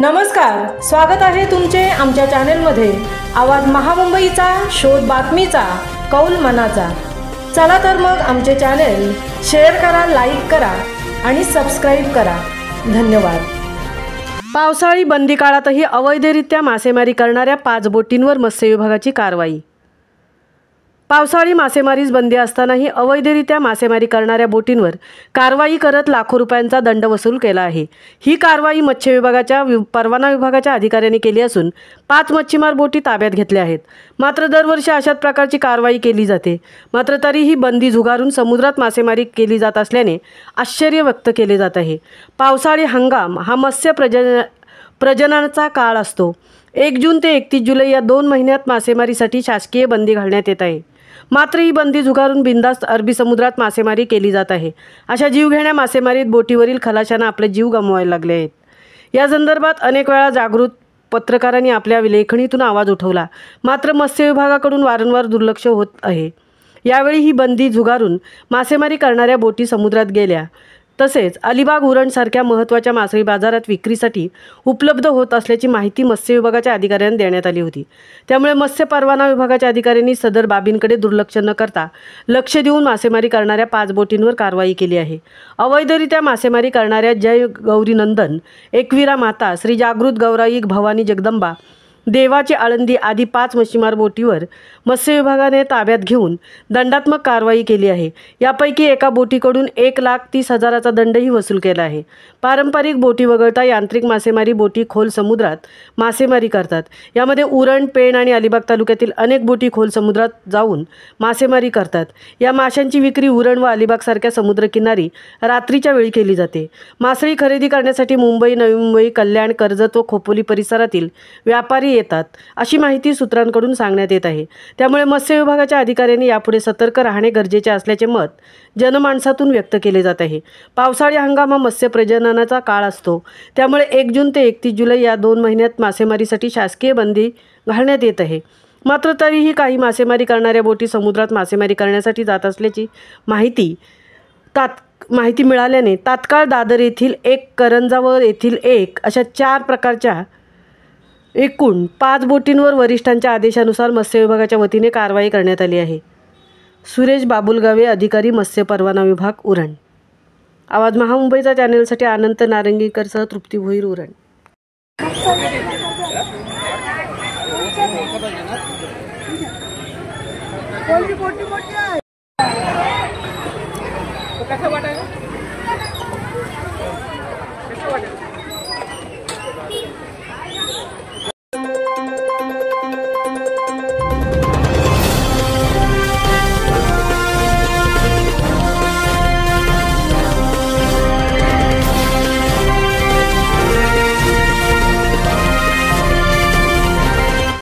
नमस्कार, स्वागत आहे तुमचे आमच्या चॅनलमध्ये। आवाज महामुंबईचा, शोध बातमीचा, कौल मनाचा। चला तर मग आमचे चॅनल शेअर करा, लाईक करा आणि सबस्क्राइब करा। धन्यवाद। पावसाळी बंदी काळातही अवैधरित्या मासेमारी करणाऱ्या 5 बोटींवर मत्स्य विभागाची कारवाई। पावसाळी मासेमारीस बंदी असतानाही अवैधरित्या मासेमारी करणाऱ्या बोटींवर कारवाई करत लाखो रुपयांचा दंड वसूल केला आहे। ही कारवाई मत्स्य विभागाच्या परवाना विभागाच्या अधिकाऱ्यांनी केली असून 5 मच्छीमार बोटी ताब्यात घेतल्या आहेत। मात्र दरवर्षी अशाच प्रकारची कारवाई केली जाते। मात्र तरीही बंदी झुगारून समुद्रात मासेमारी केली जात असल्याने आश्चर्य व्यक्त केले जात आहे। पावसाळी हंगाम हा मत्स्य प्रजननाचा काळ असतो। 1 जून ते 31 जुलै या 2 महिन्यात मासेमारीसाठी शासकीय बंदी घालण्यात येत आहे। मात्र ही बंदी झुगारून बिनधास्त अरबी समुद्रात मासेमारी केली जात आहे। अशा जीवघेण्या मासेमारीत बोटीवरील खलाशांना आपले जीव गमवायला लागले आहेत। या संदर्भात अनेक वेळा जागृत पत्रकारांनी आपल्या लेखणीतून आवाज उठवला, मात्र मत्स्य विभागाकडून वारंवार दुर्लक्ष होत आहे। यावेळी ही बंदी झुगारून मासेमारी करणाऱ्या बोटी समुद्रात गेल्या। तसेच अलिबाग उरण सारख्या महत्त्वाच्या मासळी बाजारात विक्रीसाठी उपलब्ध होत असल्याची माहिती मत्स्य विभागाच्या अधिकाऱ्यांना देण्यात आली होती। त्यामुळे मत्स्य परवाना विभागाच्या अधिकाऱ्यांनी सदर बाबींकडे दुर्लक्ष न करता लक्ष देऊन मासेमारी करणाऱ्या 5 बोटींवर कारवाई केली आहे। अवैधरित्या मासेमारी करणाऱ्या जय गौरी नंदन, एकवीरा माता, श्री जागृत गौराई भवानी जगदंबा, देवाची आळंदी आदी 5 मच्छीमार बोटीवर मत्स्य विभागाने ताब्यात घेऊन दंडात्मक कारवाई केली आहे। यापैकी एका बोटीकडून 1,30,000चा दंडही वसूल केला आहे। पारंपरिक बोटी वगळता यांत्रिक मासेमारी बोटी खोल समुद्रात मासेमारी करतात। यामध्ये उरण, पेण आणि अलिबाग तालुक्यातील अनेक बोटी खोल समुद्रात जाऊन मासेमारी करतात। या माशांची विक्री उरण व अलिबाग सारख्या समुद्रकिनारी रात्रीच्या वेळी केली जाते। मासळी खरेदी करण्यासाठी मुंबई, नवी मुंबई, कल्याण, कर्जत व खोपोली परिसरातील व्यापारी येतात, अशी माहिती सूत्रांकडून सांगण्यात येत आहे। त्यामुळे मत्स्य विभागाच्या अधिकाऱ्यांनी यापुढे सतर्क राहणे गरजेचे असल्याचे मत जनमानसातून व्यक्त केले जात आहे। पावसाळी हंगाम हा मत्स्य प्रजननाचा काळ असतो। त्यामुळे 1 जून ते 31 जुलै या 2 महिन्यात मासेमारीसाठी शासकीय बंदी घालण्यात येत आहे। मात्र तरीही काही मासेमारी करणाऱ्या बोटी समुद्रात मासेमारी करण्यासाठी जात असल्याची माहिती मिळाल्याने तात्काळ दादर येथील 1, करंजावर येथील 1 अशा 4 प्रकारच्या एकूण 5 बोटींवर वरिष्ठांच्या आदेशानुसार मत्स्य विभागाच्या वतीने कारवाई करण्यात आली आहे। सुरेश बाबुलगावे, अधिकारी मत्स्य परवाना विभाग, उरण। आवाज महामुंबईचा चॅनलसाठी अनंत नारंगीकरसह तृप्ती भोईर, उरण। बोटी